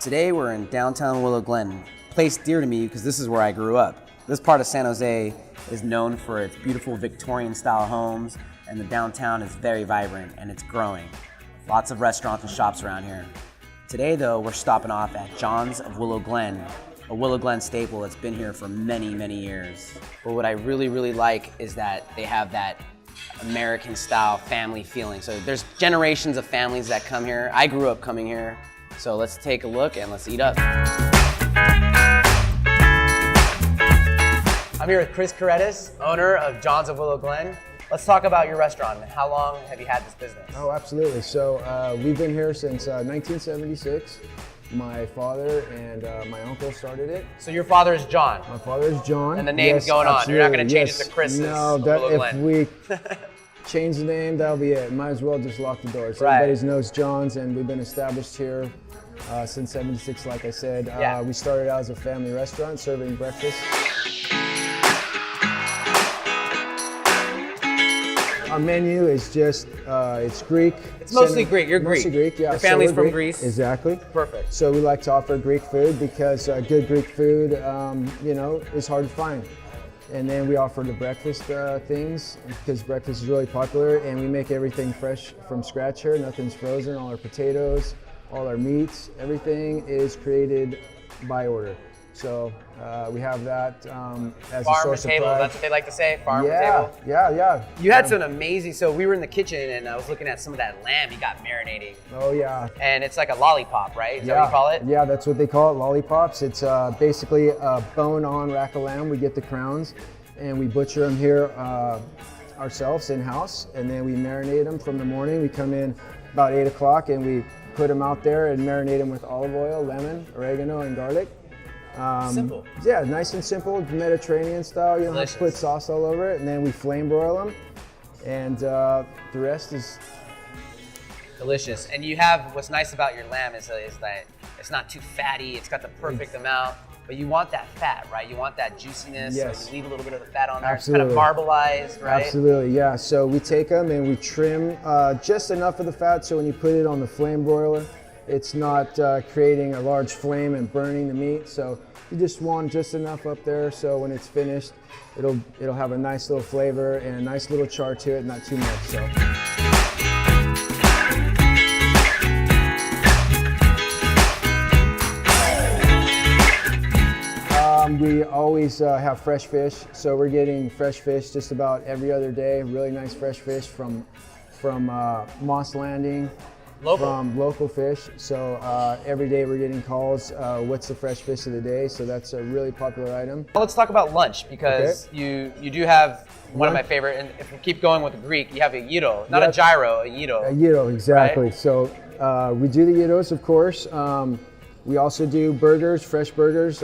Today we're in downtown Willow Glen, a place dear to me because this is where I grew up. This part of San Jose is known for its beautiful Victorian-style homes, and the downtown is very vibrant and it's growing. Lots of restaurants and shops around here. Today though, we're stopping off at John's of Willow Glen, a Willow Glen staple that's been here for many, many years. But what I really like is that they have that American-style family feeling. So there's generations of families that come here. I grew up coming here. So let's take a look and let's eat up. I'm here with Chris Kouretas, owner of John's of Willow Glen. Let's talk about your restaurant. How long have you had this business? Oh, absolutely. So we've been here since 1976. My father and my uncle started it. So your father is John? My father is John. And the name's going on. You're not going to change it to Chris's? No, if we change the name, that'll be it. Might as well just lock the doors. Right. Everybody knows John's, and we've been established here since '76, like I said. Yeah. We started out as a family restaurant serving breakfast. Our menu is just, it's Greek. It's mostly Greek. You're Greek. Mostly Greek, yeah. Your family's so from Greek. Greece. Exactly. Perfect. So we like to offer Greek food because good Greek food, is hard to find. And then we offer the breakfast things because breakfast is really popular, and we make everything fresh from scratch here. Nothing's frozen. All our potatoes, all our meats, everything is created by order. So we have that as a source of pride. That's what they like to say, farm to Yeah, table. yeah. You had some amazing, so we were in the kitchen and I was looking at some of that lamb you got marinating. Oh yeah. And it's like a lollipop, right? Is that what you call it? Yeah, that's what they call it, lollipops. It's basically a bone-on rack of lamb. We get the crowns and we butcher them here ourselves in-house, and then we marinate them from the morning. We come in about 8 o'clock and we put them out there and marinate them with olive oil, lemon, oregano, and garlic. Simple. Yeah, nice and simple, Mediterranean style. You don't have to put sauce all over it, and then we flame broil them, and the rest is delicious. And you have, what's nice about your lamb is that it's not too fatty. It's got the perfect amount, but you want that fat, right? You want that juiciness. Yes. So you leave a little bit of the fat on there. Absolutely. It's kind of marbleized, right? Absolutely, yeah. So we take them and we trim just enough of the fat so when you put it on the flame broiler, it's not creating a large flame and burning the meat. So you just want just enough up there so when it's finished, it'll have a nice little flavor and a nice little char to it, not too much. So. We always have fresh fish, so we're getting fresh fish just about every other day. Really nice fresh fish from Moss Landing. From local fish. So every day we're getting calls, what's the fresh fish of the day? So that's a really popular item. Well, let's talk about lunch because you do have one of my favorite, and if we keep going with the Greek, you have a gyro, not a gyro, a gyro. A gyro, exactly. Right? So we do the gyros, of course. We also do burgers, fresh burgers.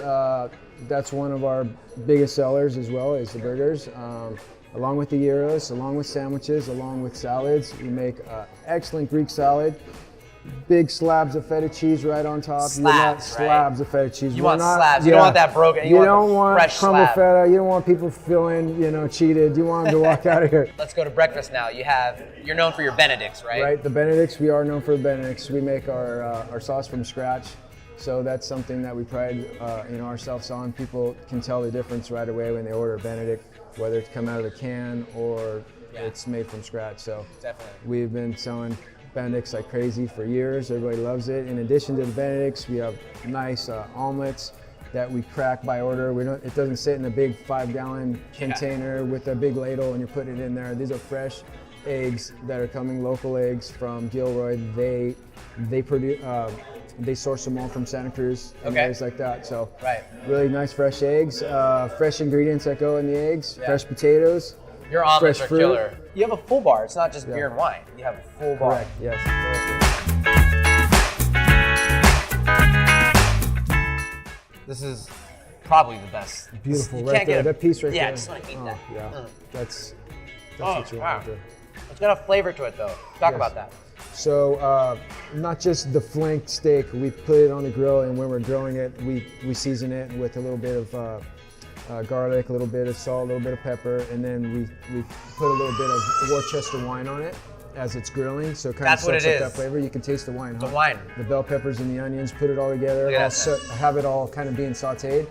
That's one of our biggest sellers as well, is the burgers. Along with the gyros, along with sandwiches, along with salads. We make excellent Greek salad. Big slabs of feta cheese right on top. Slabs of feta cheese. You want slabs. You don't want that broken. You don't want fresh crumble slab. feta. You don't want people feeling, cheated. You want them to walk out of here. Let's go to breakfast now. You're known for your Benedicts, right? Right, the Benedicts. We are known for the Benedicts. We make our sauce from scratch. So that's something that we pride ourselves on. People can tell the difference right away when they order a Benedict, whether it's come out of the can or it's made from scratch. So definitely, we've been selling Benedicts like crazy for years. Everybody loves it. In addition to the Benedicts, we have nice omelets that we crack by order. It doesn't sit in a big 5-gallon container with a big ladle and you're putting it in there. These are fresh eggs that are coming, local eggs from Gilroy. They produce. They source them all from Santa Cruz and areas like that. So really nice fresh eggs, fresh ingredients that go in the eggs, fresh potatoes. Your omelets fresh are fruit. killer. You have a full bar. It's not just beer and wine. You have a full bar. Correct, yes. This is probably the best. Beautiful, You right can't there. get That piece right there. Yeah, I just want to eat that. Yeah, that's what you want to do. It's got a flavor to it though. Talk about that. So not just the flanked steak, we put it on the grill, and when we're grilling it, we season it with a little bit of garlic, a little bit of salt, a little bit of pepper, and then we put a little bit of Worcester wine on it. as it's grilling, so it kind That's of what sets it up is. that flavor. You can taste the wine. The wine. The bell peppers and the onions, put it all together, Look at that. have it all kind of being sautéed,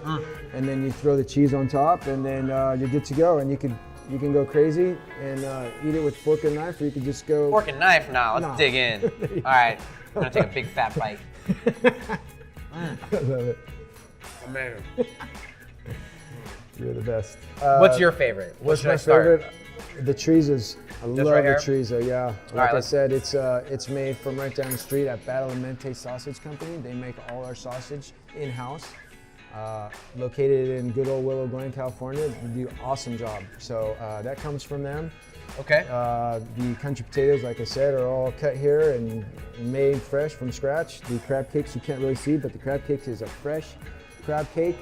and then you throw the cheese on top, and then you're good to go. And you can go crazy and eat it with fork and knife, or you can just go Fork and knife now. Let's dig in. All right, I'm gonna take a big fat bite. I love it. Amazing. You're the best. What's your favorite? What's my favorite? The Treezas. I love right the here? Treeza, yeah. Like right, I let's- said, it's made from right down the street at Badalamenti Sausage Company. They make all our sausage in-house. Located in good old Willow Glen, California. They do an awesome job. So that comes from them. Okay. The country potatoes, like I said, are all cut here and made fresh from scratch. The crab cakes you can't really see, but the crab cake is a fresh crab cake.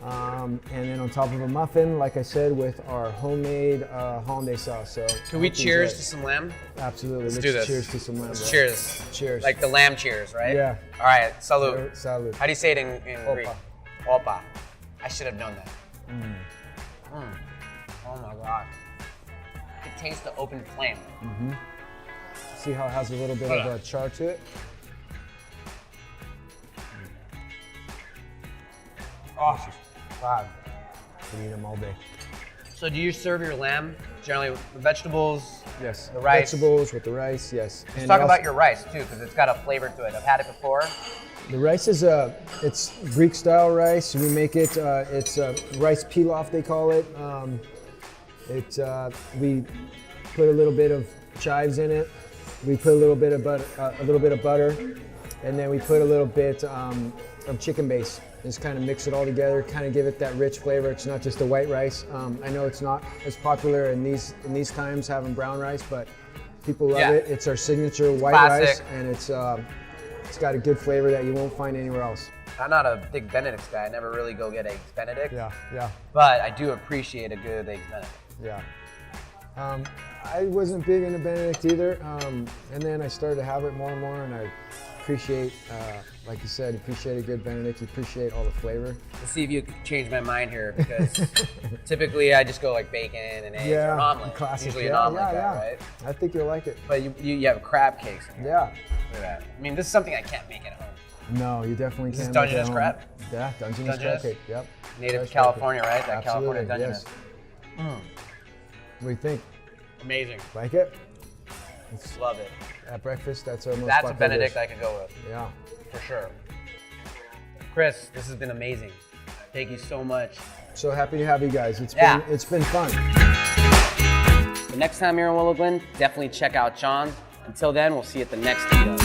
And then on top of a muffin, like I said, with our homemade hollandaise sauce. So Can we cheers to some lamb? Absolutely. Let's do this. Cheers to some lamb. Let's bro. cheers. Cheers. Like the lamb cheers, right? Yeah. All right, salud. Salud. How do you say it in Greek? Opa. Opa. I should have known that. Oh my God. I can taste the open flame. See how it has a little bit of a char to it? Oh, God. You can eat them all day. So do you serve your lamb generally with the vegetables? Yes. The rice. Vegetables with the rice, yes. Let's talk about your rice too, because it's got a flavor to it. I've had it before. The rice is it's Greek style rice. We make it, it's rice pilaf they call it. We put a little bit of chives in it. We put a little bit of butter, and then we put a little bit of chicken base. Just kind of mix it all together, kind of give it that rich flavor. It's not just a white rice. I know it's not as popular in these times having brown rice, but people love it. It's our signature white rice, and it's got a good flavor that you won't find anywhere else. I'm not a big Benedict guy. I never really go get eggs Benedict. Yeah. But I do appreciate a good eggs Benedict. Yeah. I wasn't big into Benedict either, and then I started to have it more and more, and I appreciate, like you said, appreciate a good Benedict. You appreciate all the flavor. Let's see if you change my mind here, because typically I just go like bacon and eggs or an omelet. Classic. Usually an omelet guy, right? I think you'll like it. But you have crab cakes. Yeah. Look at that. I mean, this is something I can't make at home. No, you definitely This is can't. Dungeness crab? Yeah, Dungeness crab Dungeness? cake. Yep. Native Fresh to California, right? That Absolutely, California Dungeness. yes. What do you think? Amazing. Like it? Love it. At breakfast, that's our most That's a popular Benedict dish. I could go with, Yeah. for sure. Chris, this has been amazing. Thank you so much. So happy to have you guys. It's been fun. The next time you're in Willow Glen, definitely check out John's. Until then, we'll see you at the next video.